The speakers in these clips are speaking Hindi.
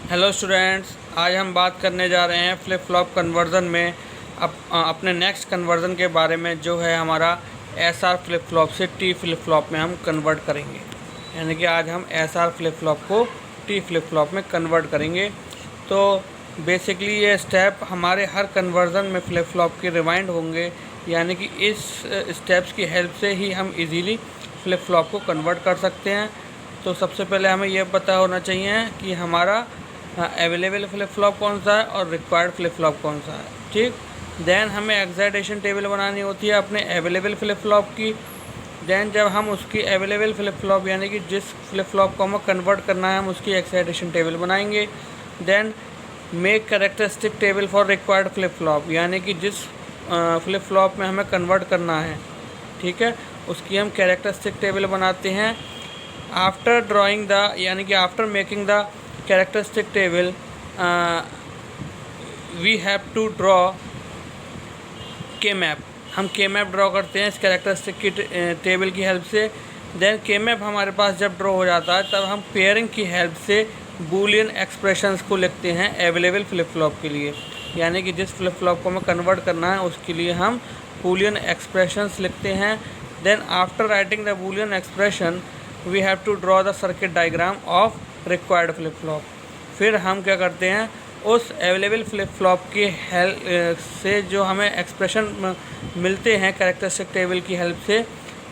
हेलो स्टूडेंट्स, आज हम बात करने जा रहे हैं फ्लिप फ्लॉप कन्वर्ज़न में अपने नेक्स्ट कन्वर्ज़न के बारे में, जो है हमारा एस आर फ्लिप फ्लॉप से टी फ्लिप फ्लॉप में हम कन्वर्ट करेंगे। यानी कि आज हम एस आर फ्लिप फ्लॉप को टी फ्लिप फ्लॉप में कन्वर्ट करेंगे। तो बेसिकली ये स्टेप हमारे हर कन्वर्ज़न में फ्लिप फ्लॉप के रिवाइंड होंगे, यानी कि इस स्टेप्स की हेल्प से ही हम इजीली फ्लिप फ्लॉप को कन्वर्ट कर सकते हैं। तो सबसे पहले हमें यह पता होना चाहिए कि हमारा अवेलेबल फ्लिप फ्लॉप कौन सा है और रिक्वायर्ड फ्लिप फ्लॉप कौन सा है। ठीक, देन हमें एक्साइटेशन टेबल बनानी होती है अपने अवेलेबल फ्लिप फ्लॉप की। देन जब हम उसकी अवेलेबल फ्लिप फ्लॉप यानी कि जिस फ्लिप फ्लॉप को हमें कन्वर्ट करना है, हम उसकी एक्साइटेशन टेबल बनाएंगे। Then make characteristic table for required flip flop, यानी कि जिस फ्लिप फ्लॉप में हमें कन्वर्ट करना है, ठीक है, उसकी हम कैरेक्टरिस्टिक टेबल बनाते हैं। आफ्टर ड्राइंग द, यानी कि after making the characteristic table we have to draw K map. हम के मैप ड्रॉ करते हैं इस कैरेक्टरिस्टिक की टेबल की हेल्प से। देन के मैप हमारे पास जब ड्रॉ हो जाता है, तब हम पेयरिंग की हेल्प से बूलियन एक्सप्रेशंस को लिखते हैं अवेलेबल फ्लिप फ्लॉप के लिए। यानी कि जिस फ्लिप फ्लॉप को हमें कन्वर्ट करना है, उसके लिए हम बूलियन एक्सप्रेशंस लिखते हैं। Then after writing the Boolean expression we have to draw the circuit diagram of required flip flop. फिर हम क्या करते हैं, उस अवेलेबल फ्लिप फ्लॉप की हेल्प से जो हमें एक्सप्रेशन मिलते हैं कैरेक्टरिस्टिक टेबल की हेल्प से,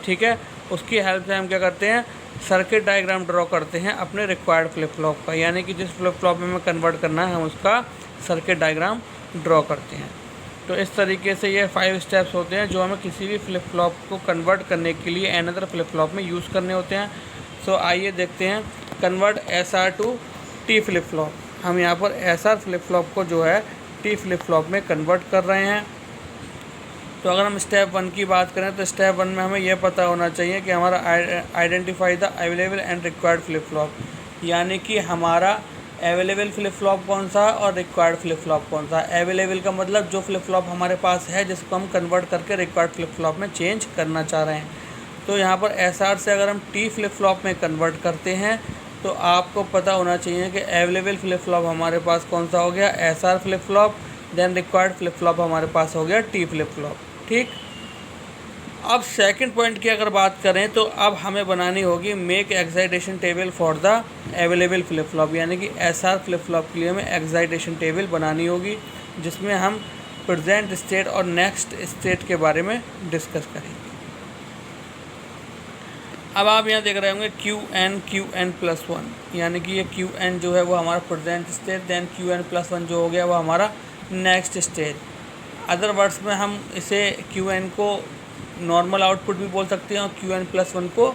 ठीक है, उसकी हेल्प से हम क्या करते हैं, सर्किट डायग्राम ड्रॉ करते हैं अपने रिक्वायर्ड फ्लिप फ्लॉप का। यानी कि जिस फ्लिप फ्लॉप में हमें कन्वर्ट करना है, हम उसका सर्किट डायग्राम ड्रॉ करते हैं। तो इस तरीके से ये 5 स्टेप्स होते हैं जो हमें किसी भी फ्लिप फ्लॉप को कन्वर्ट करने के लिए अनदर फ्लिप फ्लॉप में यूज़ करने होते हैं। सो आइए देखते हैं convert S R to T flip flop. हम यहाँ पर एस आर फ्लिप फ्लॉप को जो है टी फ्लिप फ्लॉप में कन्वर्ट कर रहे हैं। तो अगर हम स्टेप 1 की बात करें, तो स्टेप 1 में हमें यह पता होना चाहिए कि हमारा identify the available and required flip flop, यानी कि हमारा अवेलेबल फ्लिप फ्लॉप कौन सा और रिक्वायर्ड फ्लिप फ्लॉप कौन सा। अवेलेबल का मतलब जो फ्लिप फ्लॉप हमारे पास है, जिसको हम कन्वर्ट करके रिक्वायर्ड फ्लिप फ्लॉप में चेंज करना चाह रहे हैं। तो यहाँ पर एस आर से अगर हम टी फ्लिप फ्लॉप में कन्वर्ट करते हैं, तो आपको पता होना चाहिए कि अवेलेबल फ्लिप फ्लॉप हमारे पास कौन सा हो गया, S R flip flop. Then required flip flop हमारे पास हो गया टी फ्लिप फ्लॉप। ठीक, अब सेकंड पॉइंट की अगर बात करें, तो अब हमें बनानी होगी make excitation table for the available flip flop, यानी कि एस आर फ्लिप फ्लॉप के लिए हमें एक्साइटेशन टेबल बनानी होगी, जिसमें हम प्रेजेंट स्टेट और नेक्स्ट स्टेट के बारे में डिस्कस करेंगे। अब आप यहाँ देख रहे होंगे क्यू एन प्लस वन, यानी कि ये क्यू एन जो है वो हमारा present state, then Q n plus one जो हो गया वो हमारा नेक्स्ट स्टेज। अदर वर्ड्स में हम इसे क्यू एन को नॉर्मल आउटपुट भी बोल सकते हैं और क्यू एन प्लस वन को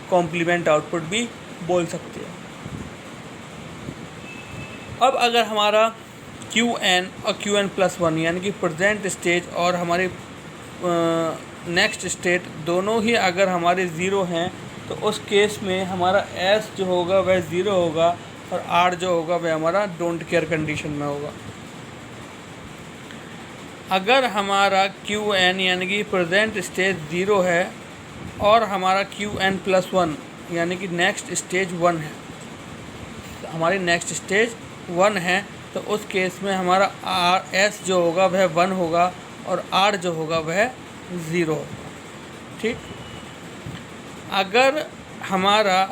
कॉम्प्लीमेंट आउटपुट भी बोल सकते हैं। अब अगर हमारा क्यू एन और क्यू एन प्लस वन यानी कि प्रेजेंट स्टेज और हमारी नेक्स्ट स्टेट दोनों ही अगर हमारे ज़ीरो हैं, तो उस केस में हमारा एस जो होगा वह ज़ीरो होगा और आर जो होगा वह हमारा डोंट केयर कंडीशन में होगा। अगर हमारा क्यू एन यानी कि प्रेजेंट स्टेज ज़ीरो है और हमारा क्यू एन प्लस वन यानी कि नेक्स्ट स्टेज वन है, हमारी नेक्स्ट स्टेज वन है, तो उस केस में हमारा आर एस जो होगा वह वन होगा और आर जो होगा वह ज़ीरो होगा। ठीक, अगर हमारा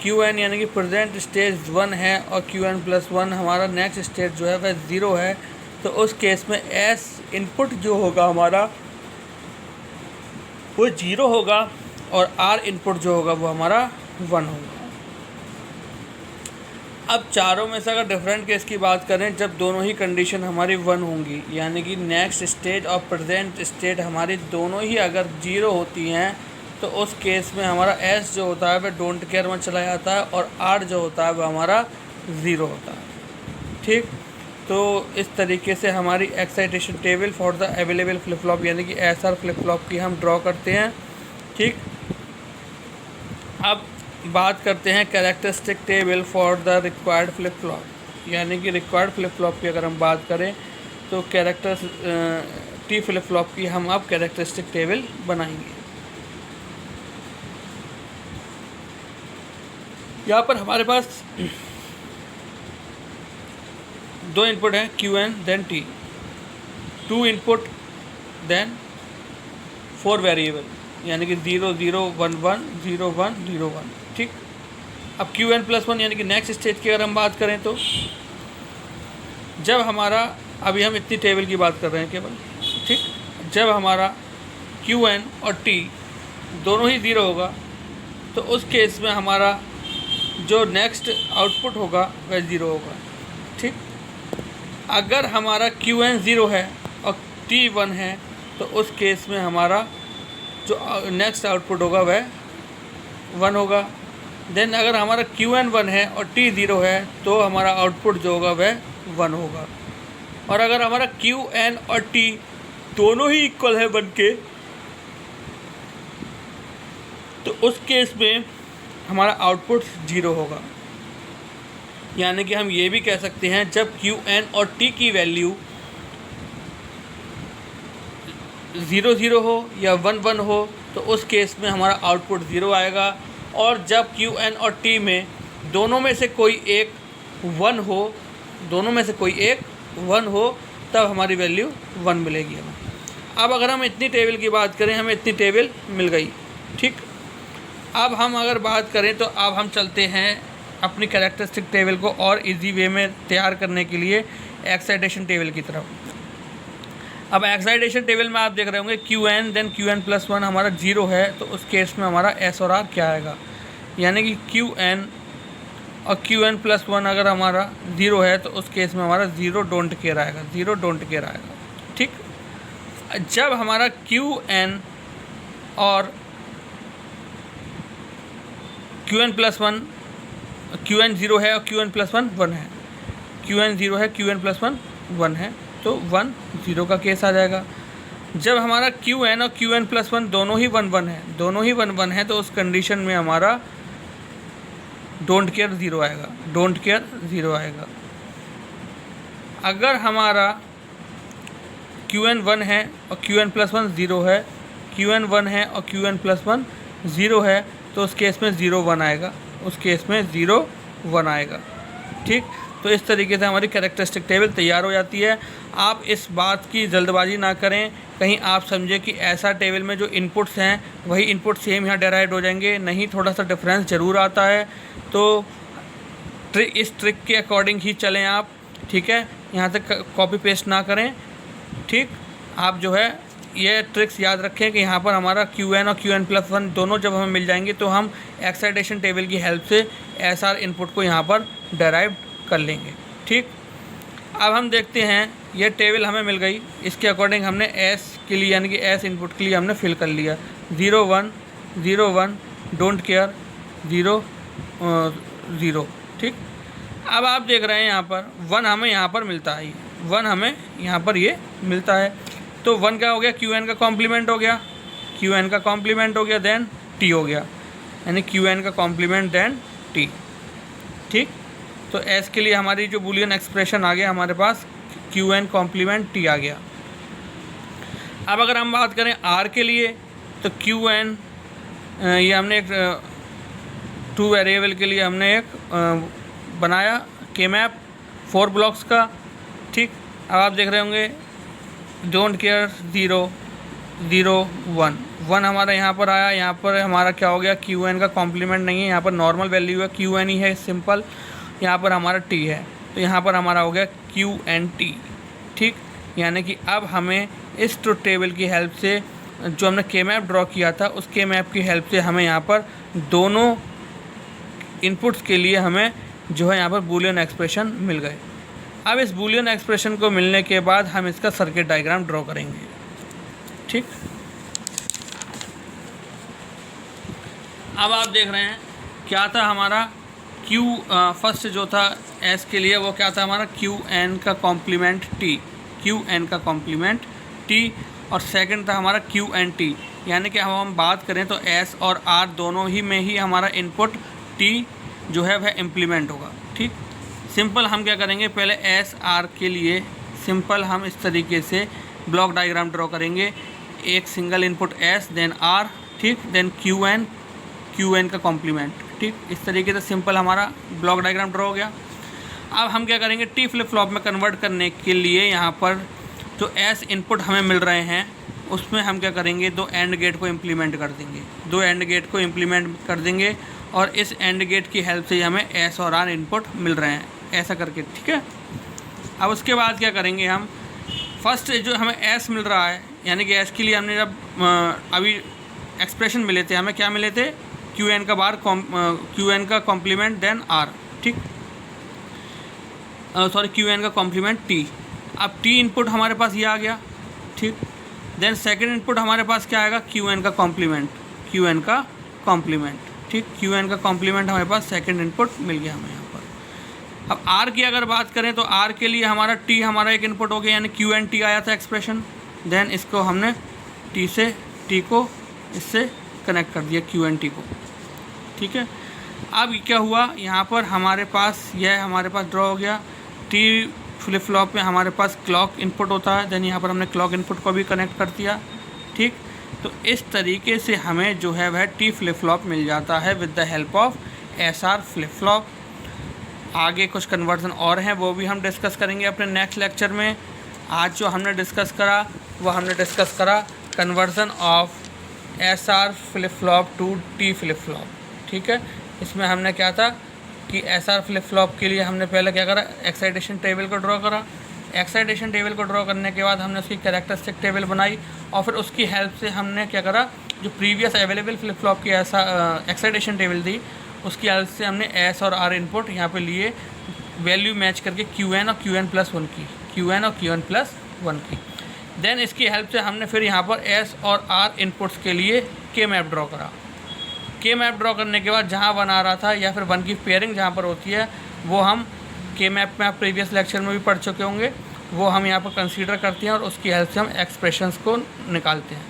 क्यू एन यानी कि प्रेजेंट स्टेज वन है और क्यू एन प्लस वन हमारा नेक्स्ट स्टेज जो है वह ज़ीरो है, तो उस केस में एस इनपुट जो होगा हमारा वो ज़ीरो होगा और आर इनपुट जो होगा वो हमारा वन होगा। अब चारों में से अगर डिफरेंट केस की बात करें, जब दोनों ही कंडीशन हमारी वन होंगी, यानी कि नेक्स्ट स्टेज और प्रेजेंट स्टेट हमारी दोनों ही अगर ज़ीरो होती हैं, तो उस केस में हमारा एस जो होता है वह डोंट केयर में चला जाता है और आर जो होता है वह हमारा ज़ीरो होता है। ठीक, तो इस तरीके से हमारी excitation table for the available flip flop यानी कि एस आर फ्लिप फ्लॉप की हम ड्रॉ करते हैं। ठीक, अब बात करते हैं characteristic table for the required flip flop, यानी कि रिक्वायर्ड फ्लिप फ्लॉप की अगर हम बात करें, तो टी फ्लिप फ्लॉप की हम अब कैरेक्टरिस्टिक टेबल बनाएंगे। यहाँ पर हमारे पास दो इनपुट हैं Q n then T, two input then 4 variable, यानी कि 0 0 1 1 0 1 0 1। ठीक, अब क्यू एन प्लस वन यानी कि नेक्स्ट स्टेज की अगर हम बात करें तो जब हमारा, अभी हम इतनी टेबल की बात कर रहे हैं केवल, ठीक, जब हमारा क्यू एन और टी दोनों ही 0 होगा तो उस केस में हमारा जो नेक्स्ट आउटपुट होगा वह 0 होगा। ठीक, अगर हमारा क्यू एन 0 है और टी 1 है तो उस केस में हमारा जो नेक्स्ट आउटपुट होगा वह 1 होगा। देन अगर हमारा क्यू एन 1 है और टी 0 है तो हमारा आउटपुट जो होगा वह 1 होगा। और अगर हमारा क्यू एन और टी दोनों ही इक्वल है 1 के, तो उस केस में हमारा आउटपुट 0 होगा। यानी कि हम ये भी कह सकते हैं जब क्यू एन और टी की वैल्यू 0 0 हो या 1 1 हो तो उस केस में हमारा आउटपुट 0 आएगा। और जब क्यू एन और टी में दोनों में से कोई एक 1 हो, दोनों में से कोई एक 1 हो, तब हमारी वैल्यू 1 मिलेगी हमें। अब अगर हम इतनी टेबल की बात करें, हमें इतनी टेबल मिल गई। ठीक, अब हम अगर बात करें तो अब हम चलते हैं अपनी कैरेक्टरिस्टिक टेबल को और इजी वे में तैयार करने के लिए एक्साइटेशन टेबल की तरफ। अब एक्साइटेशन टेबल में आप देख रहे होंगे Q n then Q n plus one हमारा 0 है तो उस केस में हमारा एस और आर क्या आएगा, यानी कि क्यू एन और क्यू एन प्लस वन अगर हमारा 0 है तो उस केस में हमारा 0 डोंट केयर आएगा, 0 डोंट केयर आएगा। ठीक, जब हमारा क्यू एन और Q n plus one, Q n 0 है और क्यू एन प्लस वन 1 है, क्यू एन 0 है क्यू एन प्लस वन 1 है तो 1 0 का केस आ जाएगा। जब हमारा क्यू एन और क्यू एन प्लस वन दोनों ही 1 1 है, दोनों ही 1 1 है तो उस कंडीशन में हमारा डोंट केयर 0 आएगा, डोंट केयर 0 आएगा। अगर हमारा क्यू एन 1 है और क्यू एन प्लस वन 0 है, क्यू एन 1 है और क्यू एन प्लस वन 0 है तो उस केस में 0 1 आएगा, उस केस में 0 1 आएगा। ठीक, तो इस तरीके से हमारी कैरेक्टरिस्टिक टेबल तैयार हो जाती है। आप इस बात की जल्दबाजी ना करें कहीं आप समझें कि ऐसा टेबल में जो इनपुट्स हैं वही इनपुट सेम यहाँ डेराइव हो जाएंगे, नहीं, थोड़ा सा डिफरेंस ज़रूर आता है। तो इस ट्रिक के अकॉर्डिंग ही चलें आप। ठीक है, यहाँ तक कॉपी पेस्ट ना करें। ठीक, आप जो है ये ट्रिक्स याद रखें कि यहाँ पर हमारा क्यू एन और क्यू एन प्लस वन दोनों जब हमें मिल जाएंगे तो हम एक्साइटेशन टेबल की हेल्प से एस आर इनपुट को यहाँ पर डेराइव कर लेंगे। ठीक, अब हम देखते हैं ये टेबल हमें मिल गई, इसके अकॉर्डिंग हमने एस के लिए यानी कि एस इनपुट के लिए हमने फिल कर लिया 0 1 0 1 डोंट केयर 0 0। ठीक, अब आप देख रहे हैं यहाँ पर 1 हमें यहाँ पर मिलता है, 1 हमें यहाँ पर ये मिलता है तो 1 क्या हो गया, क्यू एन का कॉम्प्लीमेंट हो गया, क्यू एन का कॉम्प्लीमेंट हो गया देन टी हो गया, यानी क्यू एन का कॉम्प्लीमेंट देन टी। ठीक, तो एस के लिए हमारी जो बूलियन एक्सप्रेशन आ गया हमारे पास क्यू एन कॉम्प्लीमेंट टी आ गया। अब अगर हम बात करें आर के लिए तो क्यू एन ये हमने एक 2 वेरिएबल के लिए हमने एक बनाया के मैप 4 ब्लॉक्स का। ठीक, अब आप देख रहे होंगे डोंट केयर 0 0 1 1 हमारा यहाँ पर आया, यहाँ पर हमारा क्या हो गया, क्यू एन का कॉम्प्लीमेंट नहीं है, यहाँ पर नॉर्मल वैल्यू है, क्यू एन ही है सिंपल, यहाँ पर हमारा टी है तो यहाँ पर हमारा हो गया क्यू एन टी। ठीक, यानी कि अब हमें इस ट्रुथ टेबल की हेल्प से जो हमने के मैप ड्रॉ किया था उस के मैप की हेल्प से हमें यहाँ पर दोनों इनपुट्स के लिए हमें जो है यहाँ पर बूलियन एक्सप्रेशन मिल गए। अब इस बूलियन एक्सप्रेशन को मिलने के बाद हम इसका सर्किट डायग्राम ड्रॉ करेंगे। ठीक, अब आप देख रहे हैं क्या था हमारा क्यू फर्स्ट जो था एस के लिए वो क्या था हमारा क्यू एन का कॉम्प्लीमेंट टी, क्यू एन का कॉम्प्लीमेंट टी, और सेकंड था हमारा क्यू एन टी, यानी कि हम बात करें तो एस और आर दोनों ही में ही हमारा इनपुट टी जो है वह इम्प्लीमेंट होगा। ठीक, सिंपल हम क्या करेंगे, पहले एस आर के लिए सिंपल हम इस तरीके से ब्लॉक डायग्राम ड्रॉ करेंगे, एक single input S then R, ठीक, देन क्यू एन का कॉम्प्लीमेंट। ठीक, इस तरीके से सिंपल हमारा ब्लॉक डायग्राम ड्रॉ हो गया। अब हम क्या करेंगे, टी फ्लिप फ्लॉप में कन्वर्ट करने के लिए यहाँ पर जो एस इनपुट हमें मिल रहे हैं उसमें हम क्या करेंगे, दो एंड गेट को इम्प्लीमेंट कर देंगे, दो एंड गेट को इम्प्लीमेंट कर देंगे और इस एंड गेट की हेल्प से ही हमें एस और आर इनपुट मिल रहे हैं, ऐसा करके, ठीक है। अब उसके बाद क्या करेंगे, हम फर्स्ट जो हमें एस मिल रहा है, यानी कि एस के लिए हमने जब अभी एक्सप्रेशन मिले थे, हमें क्या मिले थे, क्यू एन का बार क्यू एन का कॉम्प्लीमेंट देन आर, ठीक, सॉरी क्यू एन का कॉम्प्लीमेंट टी। अब टी इनपुट हमारे पास ये आ गया, ठीक। देन सेकंड इनपुट हमारे पास क्या आएगा, क्यू एन का कॉम्प्लीमेंट, क्यू एन का कॉम्प्लीमेंट, ठीक, क्यू एन का कॉम्प्लीमेंट हमारे पास सेकंड इनपुट मिल गया हमें यहाँ पर। अब आर की अगर बात करें तो आर के लिए हमारा टी हमारा एक इनपुट हो गया, यानी क्यू एन टी आया था एक्सप्रेशन। देन इसको हमने टी से टी को इससे कनेक्ट कर दिया, क्यू एन टी को, ठीक है। अब क्या हुआ, यहाँ पर हमारे पास यह हमारे पास ड्रॉ हो गया। टी फ्लिप फ्लॉप में हमारे पास क्लॉक इनपुट होता है, देन यहाँ पर हमने क्लॉक इनपुट को भी कनेक्ट कर दिया, ठीक। तो इस तरीके से हमें जो है वह टी फ्लिप फ्लॉप मिल जाता है with the help of S R flip flop. आगे कुछ कन्वर्जन और हैं, वो भी हम डिस्कस करेंगे अपने नेक्स्ट लेक्चर में। आज जो हमने डिस्कस करा वो हमने डिस्कस करा conversion of S R flip flop to T flip flop, ठीक है। इसमें हमने क्या था कि एस आर फ्लिप फ्लॉप के लिए हमने पहले क्या करा, एक्साइटेशन टेबल को ड्रॉ करा। एक्साइटेशन टेबल को ड्रॉ करने के बाद हमने उसकी कैरेक्टरिस्टिक टेबल बनाई और फिर उसकी हेल्प से हमने क्या करा, जो प्रीवियस अवेलेबल फ्लिप फ्लॉप की ऐसा एक्साइटेशन टेबल थी उसकी हेल्प से हमने एस और आर इनपुट यहाँ पे लिए, वैल्यू मैच करके क्यू एन और क्यू एन प्लस वन की, क्यू एन और क्यू एन प्लस वन की। देन इसकी हेल्प से हमने फिर यहाँ पर एस और आर इनपुट्स के लिए के मैप ड्रॉ करा। के मैप ड्रॉ करने के बाद जहाँ वन आ रहा था या फिर वन की पेयरिंग जहाँ पर होती है वो हम के मैप में आप प्रीवियस लेक्चर में भी पढ़ चुके होंगे, वो हम यहाँ पर कंसीडर करते हैं और उसकी हेल्प से हम एक्सप्रेशंस को निकालते हैं।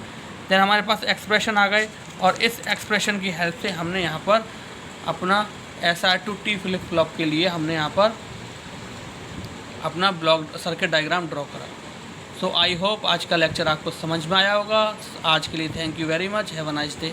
देन हमारे पास एक्सप्रेशन आ गए और इस एक्सप्रेशन की हेल्प से हमने यहाँ पर अपना S R to T flip flop के लिए हमने यहाँ पर अपना ब्लॉक सर्किट डायग्राम ड्रॉ करा। सो आई होप आज का लेक्चर आपको समझ में आया होगा। आज के लिए thank you very much, have a nice day.